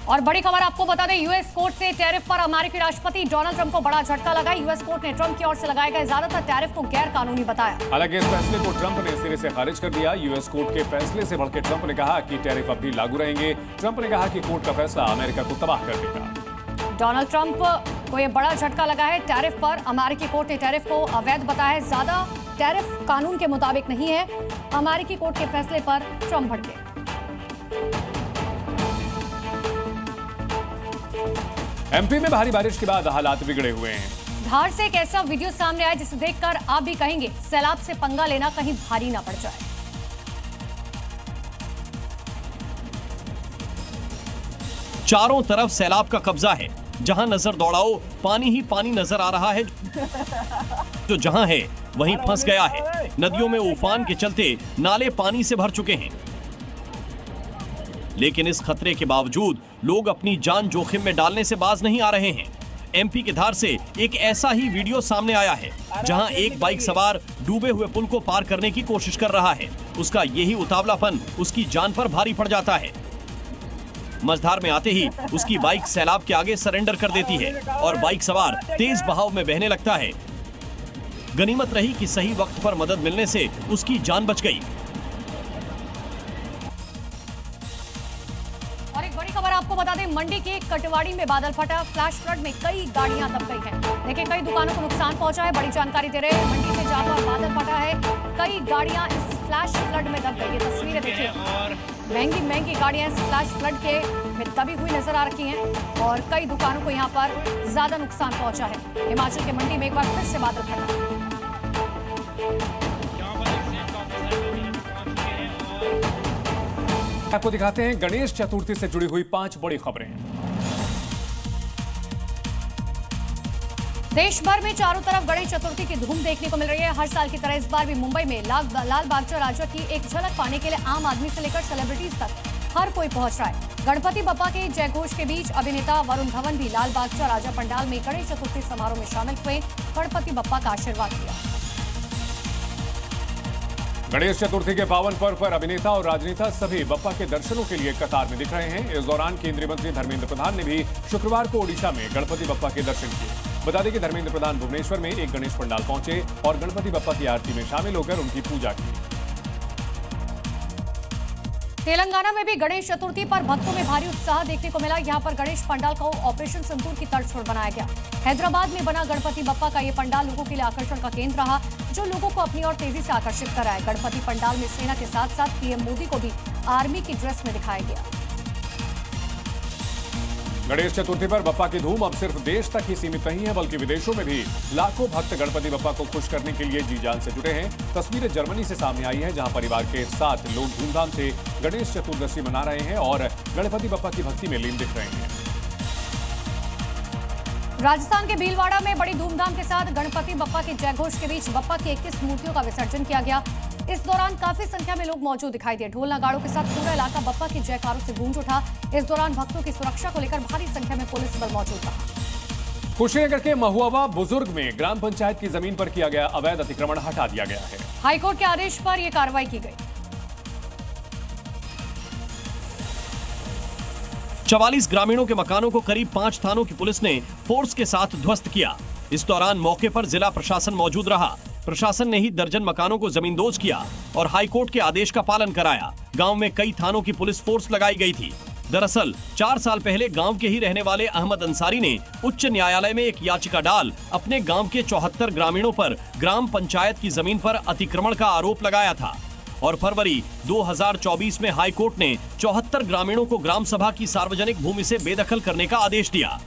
और बड़ी खबर आपको बता दें, यूएस कोर्ट से टैरिफ पर अमेरिकी राष्ट्रपति डोनाल्ड ट्रंप को बड़ा झटका लगा। यूएस कोर्ट ने ट्रंप की ओर से लगाए गए ज्यादातर टैरिफ को गैर कानूनी बताया। हालांकि इस फैसले को ट्रंप ने सिरे से खारिज कर दिया। यूएस कोर्ट के फैसले से भड़के ट्रंप ने कहा कि टैरिफ अब भी लागू रहेंगे। ट्रंप ने कहा कि कोर्ट का फैसला अमेरिका को तबाह कर देगा। डोनाल्ड ट्रंप को यह बड़ा झटका लगा है टैरिफ पर। अमेरिकी कोर्ट ने टैरिफ को अवैध बताया है। ज्यादा टैरिफ कानून के मुताबिक नहीं है। अमेरिकी कोर्ट के फैसले पर ट्रंप भड़के। एमपी में भारी बारिश के बाद हालात बिगड़े हुए हैं। धार से एक ऐसा वीडियो सामने आया जिसे देखकर आप भी कहेंगे सैलाब से पंगा लेना कहीं भारी ना पड़ जाए। चारों तरफ सैलाब का कब्जा है। जहां नजर दौड़ाओ पानी ही पानी नजर आ रहा है। जो जहां है वहीं फंस गया है। नदियों में उफान के चलते नाले पानी से भर चुके हैं। लेकिन इस खतरे के बावजूद लोग अपनी जान जोखिम में डालने से बाज नहीं आ रहे हैं। एमपी के धार से एक ऐसा ही वीडियो सामने आया है जहां एक बाइक सवार डूबे हुए पुल को पार करने की कोशिश कर रहा है। उसका यही उतावलापन उसकी जान पर भारी पड़ जाता है। मझधार में आते ही उसकी बाइक सैलाब के आगे सरेंडर कर देती है और बाइक सवार तेज बहाव में बहने लगता है। गनीमत रही कि सही वक्त पर मदद मिलने से उसकी जान बच गई। और एक बड़ी खबर आपको बता दें, मंडी के कटवाड़ी में बादल फटा। फ्लैश फ्लड में कई गाड़ियां दब गई हैं। देखिए, कई दुकानों को नुकसान पहुंचा है। बड़ी जानकारी दे रहे हैं, मंडी से जहां पर बादल फटा है कई गाड़ियां इस फ्लैश फ्लड में दब गई। ये तस्वीरें देखिए, महंगी गाड़ियां इस फ्लैश फ्लड के में दबी हुई नजर आ रही हैं और कई दुकानों को यहां पर ज्यादा नुकसान पहुंचा है। हिमाचल के मंडी में एक बार फिर से बादल फटा। आपको दिखाते हैं गणेश चतुर्थी से जुड़ी हुई 5 बड़ी खबरें। देश भर में चारों तरफ गणेश चतुर्थी की धूम देखने को मिल रही है। हर साल की तरह इस बार भी मुंबई में लाल बागचा राजा की एक झलक पाने के लिए आम आदमी से लेकर सेलिब्रिटीज तक हर कोई पहुंच रहा है। गणपति बप्पा के जयघोष के बीच अभिनेता वरुण धवन भी लाल बागचा राजा पंडाल में गणेश चतुर्थी समारोह में शामिल हुए। गणपति बप्पा का आशीर्वाद लिया। गणेश चतुर्थी के पावन पर्व पर अभिनेता और राजनेता सभी बप्पा के दर्शनों के लिए कतार में दिख रहे हैं। इस दौरान केंद्रीय मंत्री धर्मेंद्र प्रधान ने भी शुक्रवार को ओडिशा में गणपति बप्पा के दर्शन किए। बता दें कि धर्मेंद्र प्रधान भुवनेश्वर में एक गणेश पंडाल पहुंचे और गणपति बप्पा की आरती में शामिल होकर उनकी पूजा की। तेलंगाना में भी गणेश चतुर्थी पर भक्तों में भारी उत्साह देखने को मिला। यहां पर गणेश पंडाल को ऑपरेशन सिंदूर की तर्ज पर बनाया गया। हैदराबाद में बना गणपति बप्पा का यह पंडाल लोगों के लिए आकर्षण का केंद्र रहा, जो लोगों को अपनी ओर तेजी से आकर्षित कर रहा है। गणपति पंडाल में सेना के साथ साथ पीएम मोदी को भी आर्मी की ड्रेस में दिखाया गया। गणेश चतुर्थी पर बप्पा की धूम अब सिर्फ देश तक ही सीमित नहीं है, बल्कि विदेशों में भी लाखों भक्त गणपति बप्पा को खुश करने के लिए जी जान से जुटे हैं। तस्वीरें जर्मनी से सामने आई हैं, जहां परिवार के साथ लोग धूमधाम से गणेश चतुर्दशी मना रहे हैं और गणपति बप्पा की भक्ति में लीन दिख रहे हैं। राजस्थान के भीलवाड़ा में बड़ी धूमधाम के साथ गणपति बप्पा के जयघोष के बीच बप्पा की 21 मूर्तियों का विसर्जन किया गया। इस दौरान काफी संख्या में लोग मौजूद दिखाई दिए। ढोल नगाड़ों के साथ पूरा इलाका बप्पा के जयकारों से गूंज उठा। इस दौरान भक्तों की सुरक्षा को लेकर भारी संख्या में पुलिस बल मौजूद था। कुशीनगर के महुआवा बुजुर्ग में ग्राम पंचायत की जमीन पर किया गया अवैध अतिक्रमण हटा दिया गया है। हाईकोर्ट के आदेश पर यह कार्रवाई की गई। 44 ग्रामीणों के मकानों को करीब 5 थानों की पुलिस ने फोर्स के साथ ध्वस्त किया। इस दौरान मौके पर जिला प्रशासन मौजूद रहा। प्रशासन ने ही दर्जन मकानों को जमींदोज किया और हाईकोर्ट के आदेश का पालन कराया। गांव में कई थानों की पुलिस फोर्स लगाई गई थी। दरअसल 4 साल पहले गांव के ही रहने वाले अहमद अंसारी ने उच्च न्यायालय में एक याचिका डाल अपने गांव के 74 ग्रामीणों पर ग्राम पंचायत की जमीन पर अतिक्रमण का आरोप लगाया था और फरवरी 2024 में हाईकोर्ट ने 74 ग्रामीणों को ग्राम सभा की सार्वजनिक भूमि से बेदखल करने का आदेश दिया।